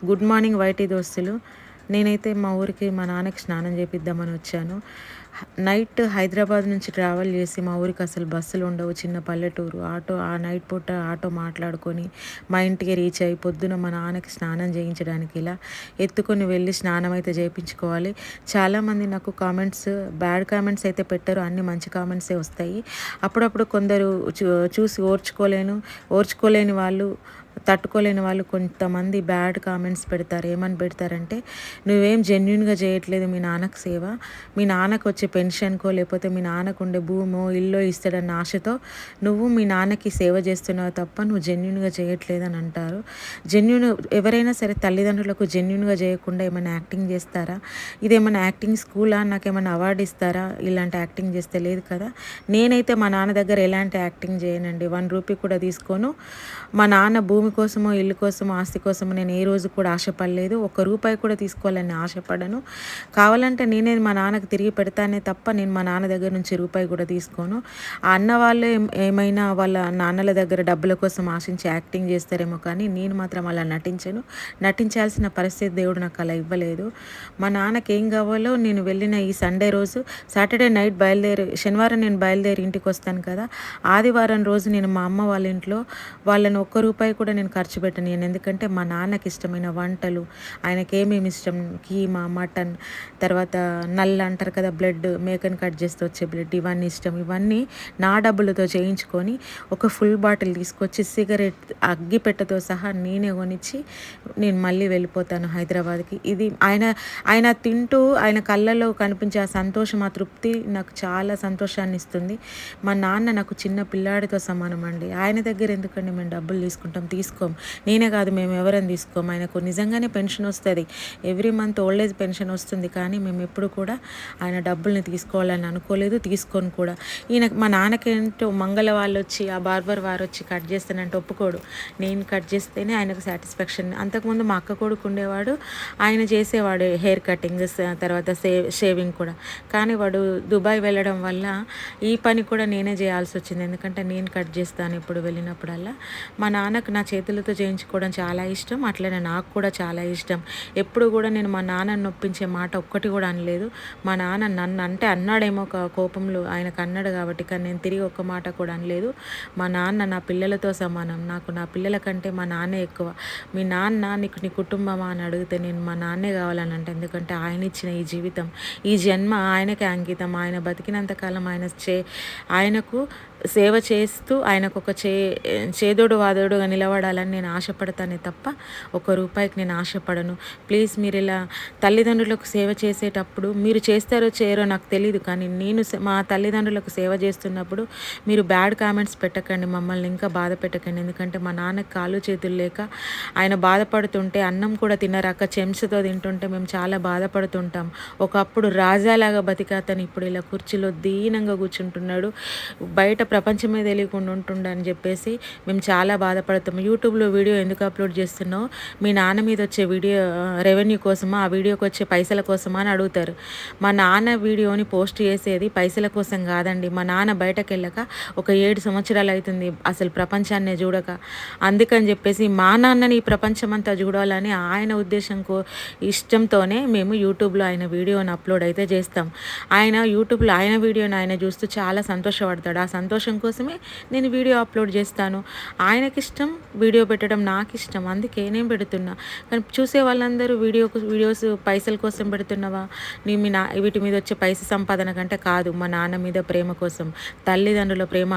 Good morning YT దోస్తులు. నేనైతే మా ఊరికి మా నాన్నకి స్నానం చేపిద్దామని వచ్చాను. నైట్ హైదరాబాద్ నుంచి ట్రావెల్ చేసి మా ఊరికి అసలు బస్సులు ఉండవు, చిన్న పల్లెటూరు. ఆ నైట్ పూట ఆటో మాట్లాడుకొని మా ఇంటికి రీచ్ అయ్యి పొద్దున మా నాన్నకి స్నానం చేయించడానికి ఇలా ఎత్తుకొని వెళ్ళి స్నానం అయితే చేయించుకోవాలి. చాలామంది నాకు కామెంట్స్, బ్యాడ్ కామెంట్స్ అయితే పెట్టరు, అన్ని మంచి కామెంట్సే వస్తాయి. అప్పుడప్పుడు కొందరు చూసి ఓర్చుకోలేని వాళ్ళు, తట్టుకోలేని వాళ్ళు కొంతమంది బ్యాడ్ కామెంట్స్ పెడతారు. ఏమని పెడతారంటే, నువ్వేం జెన్యున్గా చేయట్లేదు మీ నాన్నకు సేవ, మీ నాన్నకు వచ్చే పెన్షన్కో లేకపోతే మీ నాన్నకు ఉండే భూమో ఇల్లో ఇస్తాడన్న ఆశతో నువ్వు మీ నాన్నకి సేవ చేస్తున్నావు తప్ప నువ్వు జెన్యున్గా చేయట్లేదని అంటారు. ఎవరైనా సరే తల్లిదండ్రులకు జెన్యున్గా చేయకుండా ఏమైనా యాక్టింగ్ చేస్తారా? ఇదేమైనా యాక్టింగ్ స్కూలా? నాకేమైనా అవార్డు ఇస్తారా ఇలాంటి యాక్టింగ్ చేస్తే? లేదు కదా. నేనైతే మా నాన్న దగ్గర ఎలాంటి యాక్టింగ్ చేయనండి. 1 రూపీ కూడా తీసుకోను. మా నాన్న భూమి కోసమో ఇల్లు కోసమో ఆస్తి కోసమో నేను ఏ రోజు కూడా ఆశపడలేదు. 1 రూపాయి కూడా తీసుకోవాలని ఆశపడను. కావాలంటే నేనే మా నాన్నకు తిరిగి పెడతానే తప్ప నేను మా నాన్న దగ్గర నుంచి రూపాయి కూడా తీసుకోను. ఆ అన్న వాళ్ళు ఏమైనా వాళ్ళ నాన్నల దగ్గర డబ్బుల కోసం ఆశించి యాక్టింగ్ చేస్తారేమో కానీ నేను మాత్రం అలా నటించను. నటించాల్సిన పరిస్థితి దేవుడు నాకు అలా ఇవ్వలేదు. మా నాన్నకి ఏం కావాలో నేను వెళ్ళిన ఈ సండే రోజు, సాటర్డే నైట్ శనివారం నేను బయలుదేరి ఇంటికి వస్తాను కదా, ఆదివారం రోజు నేను మా అమ్మ వాళ్ళ ఇంట్లో వాళ్ళని 1 రూపాయి కూడా నేను ఖర్చు పెట్టను. ఎందుకంటే మా నాన్నకి ఇష్టమైన వంటలు, ఆయనకి ఏమేమి ఇష్టం, కీమా, మటన్, తర్వాత నల్ల అంటారు కదా బ్లడ్, మేకని కట్ చేస్తే వచ్చే బ్లడ్, ఇవన్నీ ఇష్టం. ఇవన్నీ నా డబ్బులతో చేయించుకొని ఒక ఫుల్ బాటిల్ తీసుకొచ్చి సిగరెట్ అగ్గిపెట్టెతో సహా నేనే కొనిచ్చి నేను మళ్ళీ వెళ్ళిపోతాను హైదరాబాద్కి. ఇది ఆయన తింటూ ఆయన కళ్ళలో కనిపించే ఆ సంతోషం, ఆ తృప్తి నాకు చాలా సంతోషాన్ని ఇస్తుంది. మా నాన్న నాకు చిన్న పిల్లాడితో సమానం అండి. ఆయన దగ్గర ఎందుకండి మేము డబ్బులు తీసుకోం. నేనే కాదు, మేము ఎవరైనా తీసుకోము. ఆయనకు నిజంగానే పెన్షన్ వస్తుంది, every month old age pension వస్తుంది. కానీ మేము ఎప్పుడు కూడా ఆయన డబ్బుల్ని తీసుకోవాలని అనుకోలేదు, తీసుకొని కూడా. మా నాన్నకేంటో మంగళ వాళ్ళు వచ్చి, ఆ బార్బర్ వారు వచ్చి కట్ చేస్తానంటే ఒప్పుకోడు. నేను కట్ చేస్తేనే ఆయనకు సాటిస్ఫాక్షన్. అంతకుముందు మా అక్క కొడుకు ఉండేవాడు, ఆయన చేసేవాడు హెయిర్ కటింగ్, తర్వాత షేవింగ్ కూడా. కానీ వాడు దుబాయ్ వెళ్ళడం వల్ల ఈ పని కూడా నేనే చేయాల్సి వచ్చింది. ఎందుకంటే నేను కట్ చేస్తాను ఇప్పుడు వెళ్ళినప్పుడల్లా. మా నాన్నకు నా చేతులతో చేయించుకోవడం చాలా ఇష్టం, అట్లనే నాకు కూడా చాలా ఇష్టం. ఎప్పుడు కూడా నేను మా నాన్నని నొప్పించే మాట ఒక్కటి కూడా అనలేదు. మా నాన్న నన్ను అంటే అన్నాడేమో కోపంలో, ఆయనకు అన్నాడు కాబట్టి, కానీ నేను తిరిగి ఒక్క మాట కూడా అనలేదు. మా నాన్న నా పిల్లలతో సమానం. నాకు నా పిల్లల కంటే మా నాన్నే ఎక్కువ. మీ నాన్న నీకు నీ కుటుంబమా అని అడిగితే నేను మా నాన్నే కావాలని అంటే, ఎందుకంటే ఆయన ఇచ్చిన ఈ జీవితం, ఈ జన్మ ఆయనకే అంకితం. ఆయన బతికినంతకాలం ఆయనకు సేవ చేస్తూ ఆయనకు ఒక చేదోడు వాదోడుగా నిలబడాలని నేను ఆశపడతానే తప్ప 1 రూపాయికి నేను ఆశపడను. ప్లీజ్ మీరు ఇలా తల్లిదండ్రులకు సేవ చేసేటప్పుడు, మీరు చేస్తారో చేయరో నాకు తెలియదు, కానీ నేను మా తల్లిదండ్రులకు సేవ చేస్తున్నప్పుడు మీరు బ్యాడ్ కామెంట్స్ పెట్టకండి, మమ్మల్ని ఇంకా బాధ పెట్టకండి. ఎందుకంటే మా నాన్నకి కాళ్ళు చేతులు లేక ఆయన బాధపడుతుంటే, అన్నం కూడా తినరాక చెంచతో తింటుంటే మేము చాలా బాధపడుతుంటాం. ఒకప్పుడు రాజాలాగా బతికాతని ఇప్పుడు ఇలా కుర్చీలో దీనంగా కూర్చుంటున్నాడు, బయట ప్రపంచమే తెలియకుండా ఉంటుండని చెప్పేసి మేము చాలా బాధపడతాము. యూట్యూబ్లో వీడియో ఎందుకు అప్లోడ్ చేస్తున్నావు, మీ నాన్న మీద వచ్చే వీడియో రెవెన్యూ కోసమా, ఆ వీడియోకి వచ్చే పైసల కోసమా అని అడుగుతారు. మా నాన్న వీడియోని పోస్ట్ చేసేది పైసల కోసం కాదండి. మా నాన్న బయటకు వెళ్ళక ఒక 7 సంవత్సరాలు అవుతుంది, అసలు ప్రపంచాన్నే చూడక. అందుకని చెప్పేసి మా నాన్నని ఈ ప్రపంచం అంతా చూడాలని ఆయన ఇష్టంతోనే మేము యూట్యూబ్లో ఆయన వీడియోని అప్లోడ్ అయితే చేస్తాం. ఆయన యూట్యూబ్లో ఆయన వీడియోని ఆయన చూస్తూ చాలా సంతోషపడతాడు. ఆ సంతోషం కోసమే నేను వీడియో అప్లోడ్ చేస్తాను. ఆయనకి ఇష్టం వీడియో పెట్టడం, నాకు ఇష్టం, అందుకే నేను పెడుతున్నా. కానీ చూసే వాళ్ళందరూ వీడియోస్ పైసల కోసం పెడుతున్నావా, వీటి మీద వచ్చే పైస సంపాదన కంటే కాదు, మా నాన్న మీద ప్రేమ కోసం, తల్లిదండ్రుల ప్రేమ